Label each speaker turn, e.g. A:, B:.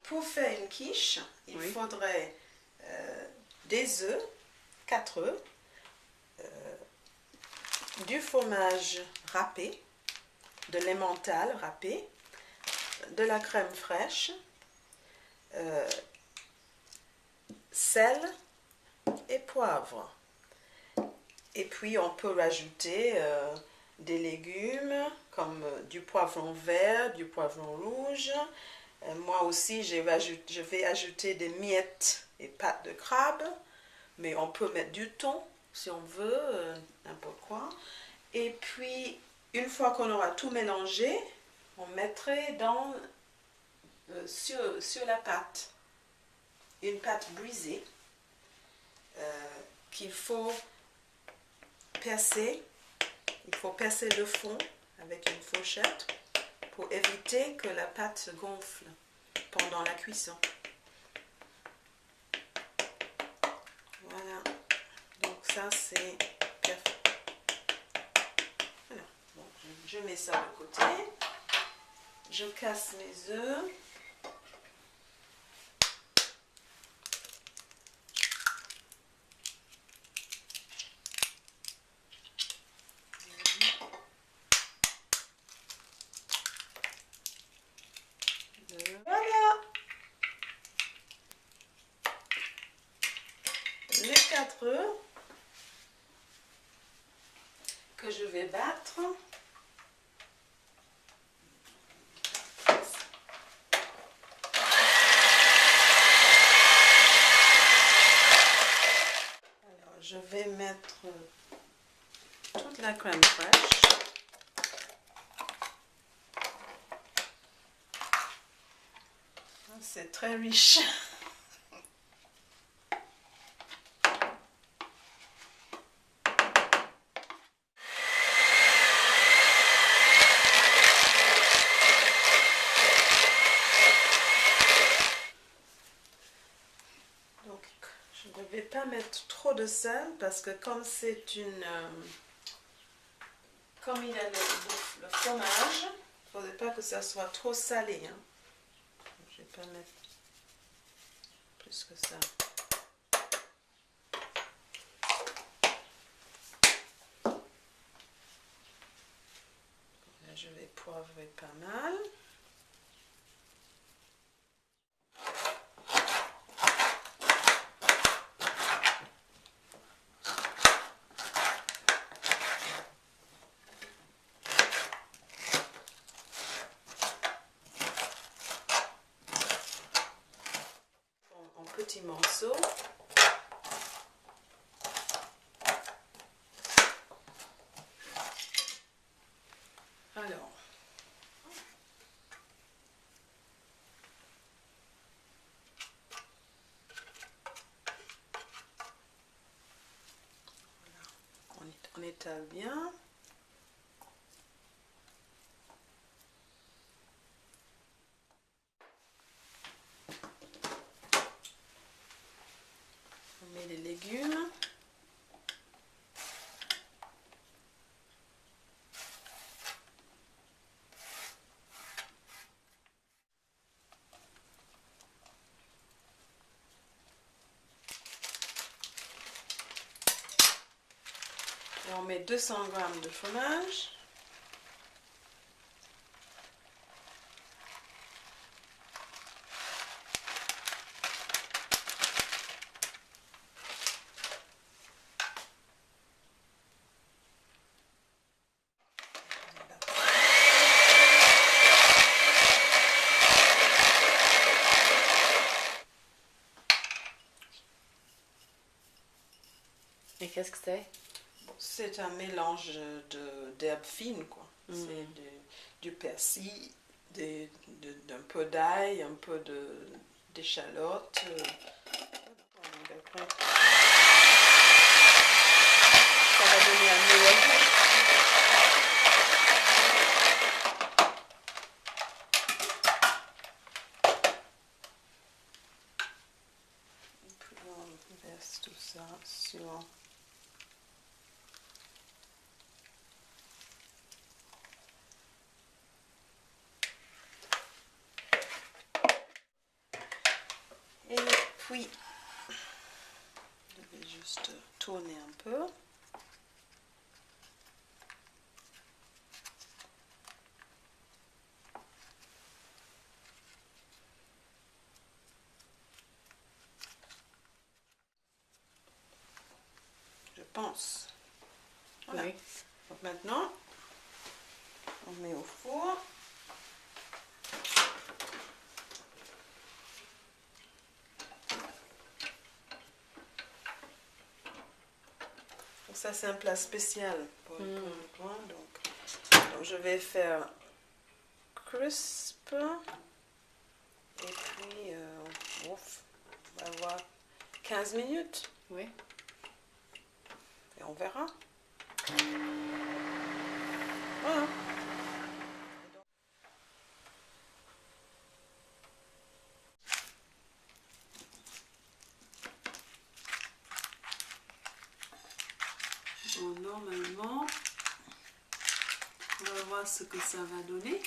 A: Pour faire une quiche, il
B: Oui.
A: faudrait des œufs, 4 œufs, du fromage râpé, de l'emmental râpé, de la crème fraîche, sel et poivre. Et puis on peut rajouter des légumes comme du poivron vert, du poivron rouge. Moi aussi je vais ajouter des miettes et pâtes de crabe, mais on peut mettre du thon si on veut, n'importe quoi. Et puis une fois qu'on aura tout mélangé, on mettrait sur la pâte une pâte brisée qu'il faut percer. Il faut percer le fond avec une fourchette pour éviter que la pâte se gonfle pendant la cuisson. Voilà. Donc ça c'est parfait. Voilà. Bon, je mets ça de côté. Je casse mes œufs. Voilà. Les 4 œufs que je vais battre. Alors, je vais mettre toute la crème fraîche. C'est très riche. Donc, je ne vais pas mettre trop de sel parce que comme c'est une... comme il y a le fromage, il ne faudrait pas que ça soit trop salé. Hein. Je ne vais pas mettre plus que ça. Là, je vais poivrer pas mal. En petits morceaux. Alors, on étale bien. On met les légumes. Et on met 200 g de fromage.
B: Et qu'est-ce que c'est?
A: C'est un mélange d'herbes fines, quoi. C'est du persil, d'un peu d'ail, un peu d'échalote. Après, ça va donner un meilleur goût. Et puis on verse tout ça sur... puis, je vais juste tourner un peu. Je pense. Voilà.
B: Oui.
A: Donc maintenant, on met au four. Donc ça c'est un plat spécial pour le pain. Donc je vais faire crisp. Et puis, on va avoir 15 minutes.
B: Oui.
A: Et on verra. Voilà. Bon, normalement, on va voir ce que ça va donner.